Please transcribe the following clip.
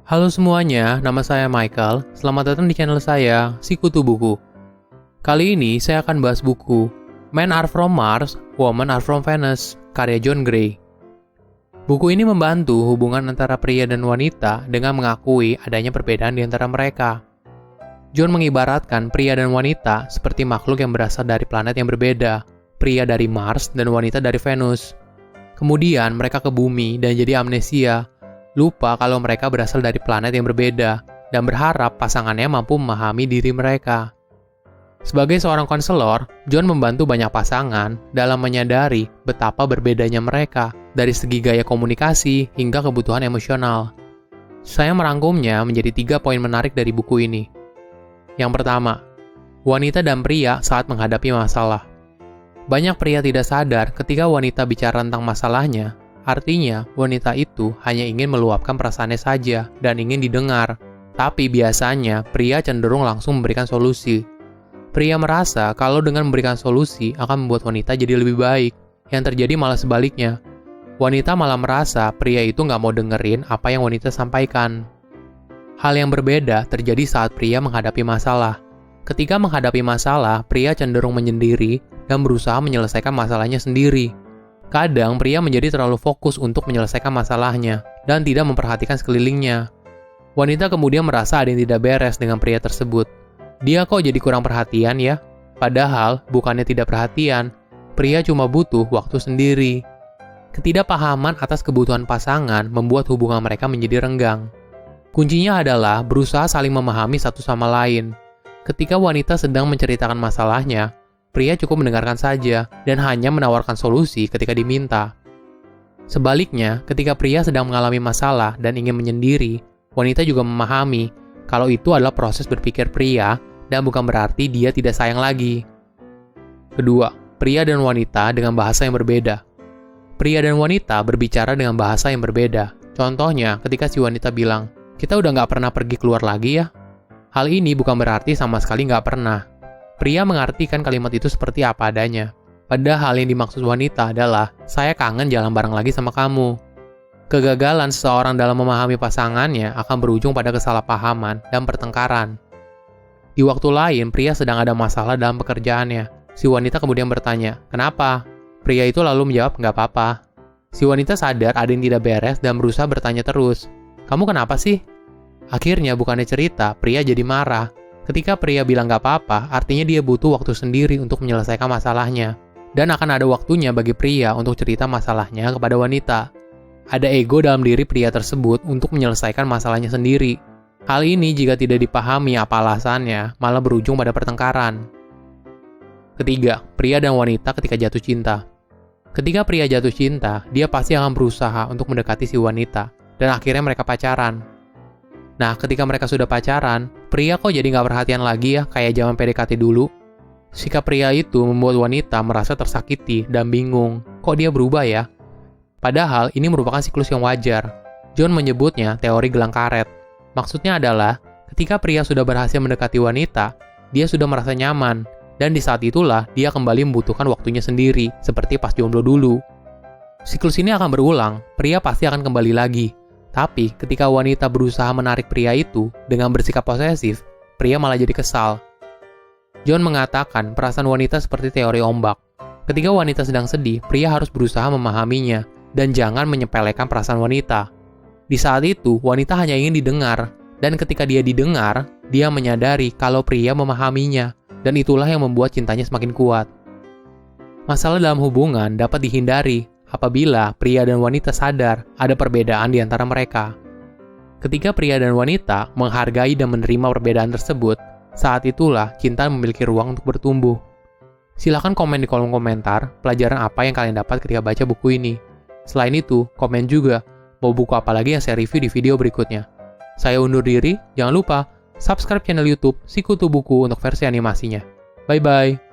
Halo semuanya, nama saya Michael. Selamat datang di channel saya, Sikutu Buku. Kali ini saya akan bahas buku Men Are From Mars, Women Are From Venus, karya John Gray. Buku ini membantu hubungan antara pria dan wanita dengan mengakui adanya perbedaan di antara mereka. John mengibaratkan pria dan wanita seperti makhluk yang berasal dari planet yang berbeda, pria dari Mars dan wanita dari Venus. Kemudian mereka ke bumi dan jadi amnesia, lupa kalau mereka berasal dari planet yang berbeda, dan berharap pasangannya mampu memahami diri mereka. Sebagai seorang konselor, John membantu banyak pasangan dalam menyadari betapa berbedanya mereka dari segi gaya komunikasi hingga kebutuhan emosional. Saya merangkumnya menjadi 3 poin menarik dari buku ini. Yang pertama, wanita dan pria saat menghadapi masalah. Banyak pria tidak sadar ketika wanita bicara tentang masalahnya, artinya, wanita itu hanya ingin meluapkan perasaannya saja dan ingin didengar. Tapi biasanya, pria cenderung langsung memberikan solusi. Pria merasa kalau dengan memberikan solusi akan membuat wanita jadi lebih baik. Yang terjadi malah sebaliknya. Wanita malah merasa pria itu nggak mau dengerin apa yang wanita sampaikan. Hal yang berbeda terjadi saat pria menghadapi masalah. Ketika menghadapi masalah, pria cenderung menyendiri dan berusaha menyelesaikan masalahnya sendiri. Kadang pria menjadi terlalu fokus untuk menyelesaikan masalahnya dan tidak memperhatikan sekelilingnya. Wanita kemudian merasa ada yang tidak beres dengan pria tersebut. Dia kok jadi kurang perhatian ya? Padahal bukannya tidak perhatian, pria cuma butuh waktu sendiri. Ketidakpahaman atas kebutuhan pasangan membuat hubungan mereka menjadi renggang. Kuncinya adalah berusaha saling memahami satu sama lain. Ketika wanita sedang menceritakan masalahnya, pria cukup mendengarkan saja dan hanya menawarkan solusi ketika diminta. Sebaliknya, ketika pria sedang mengalami masalah dan ingin menyendiri, wanita juga memahami kalau itu adalah proses berpikir pria dan bukan berarti dia tidak sayang lagi. Kedua, pria dan wanita dengan bahasa yang berbeda. Pria dan wanita berbicara dengan bahasa yang berbeda. Contohnya, ketika si wanita bilang, "Kita udah nggak pernah pergi keluar lagi ya?" Hal ini bukan berarti sama sekali nggak pernah. Pria mengartikan kalimat itu seperti apa adanya. Padahal yang dimaksud wanita adalah, saya kangen jalan bareng lagi sama kamu. Kegagalan seseorang dalam memahami pasangannya akan berujung pada kesalahpahaman dan pertengkaran. Di waktu lain, pria sedang ada masalah dalam pekerjaannya. Si wanita kemudian bertanya, "Kenapa?" Pria itu lalu menjawab, "Nggak apa-apa." Si wanita sadar ada yang tidak beres dan berusaha bertanya terus, "Kamu kenapa sih?" Akhirnya bukannya cerita, pria jadi marah. Ketika pria bilang nggak apa-apa, artinya dia butuh waktu sendiri untuk menyelesaikan masalahnya. Dan akan ada waktunya bagi pria untuk cerita masalahnya kepada wanita. Ada ego dalam diri pria tersebut untuk menyelesaikan masalahnya sendiri. Hal ini jika tidak dipahami apa alasannya, malah berujung pada pertengkaran. Ketiga, pria dan wanita ketika jatuh cinta. Ketika pria jatuh cinta, dia pasti akan berusaha untuk mendekati si wanita, dan akhirnya mereka pacaran. Nah, ketika mereka sudah pacaran, pria kok jadi nggak perhatian lagi ya, kayak zaman PDKT dulu? Sikap pria itu membuat wanita merasa tersakiti dan bingung, kok dia berubah ya? Padahal ini merupakan siklus yang wajar. John menyebutnya teori gelang karet. Maksudnya adalah, ketika pria sudah berhasil mendekati wanita, dia sudah merasa nyaman, dan di saat itulah dia kembali membutuhkan waktunya sendiri, seperti pas jomblo dulu. Siklus ini akan berulang, pria pasti akan kembali lagi. Tapi, ketika wanita berusaha menarik pria itu dengan bersikap posesif, pria malah jadi kesal. John mengatakan perasaan wanita seperti teori ombak. Ketika wanita sedang sedih, pria harus berusaha memahaminya dan jangan menyepelekan perasaan wanita. Di saat itu, wanita hanya ingin didengar, dan ketika dia didengar, dia menyadari kalau pria memahaminya, dan itulah yang membuat cintanya semakin kuat. Masalah dalam hubungan dapat dihindari apabila pria dan wanita sadar ada perbedaan di antara mereka. Ketika pria dan wanita menghargai dan menerima perbedaan tersebut, saat itulah cinta memiliki ruang untuk bertumbuh. Silahkan komen di kolom komentar pelajaran apa yang kalian dapat ketika baca buku ini. Selain itu, komen juga mau buku apa lagi yang saya review di video berikutnya. Saya undur diri, jangan lupa subscribe channel YouTube Sikutu Buku untuk versi animasinya. Bye-bye!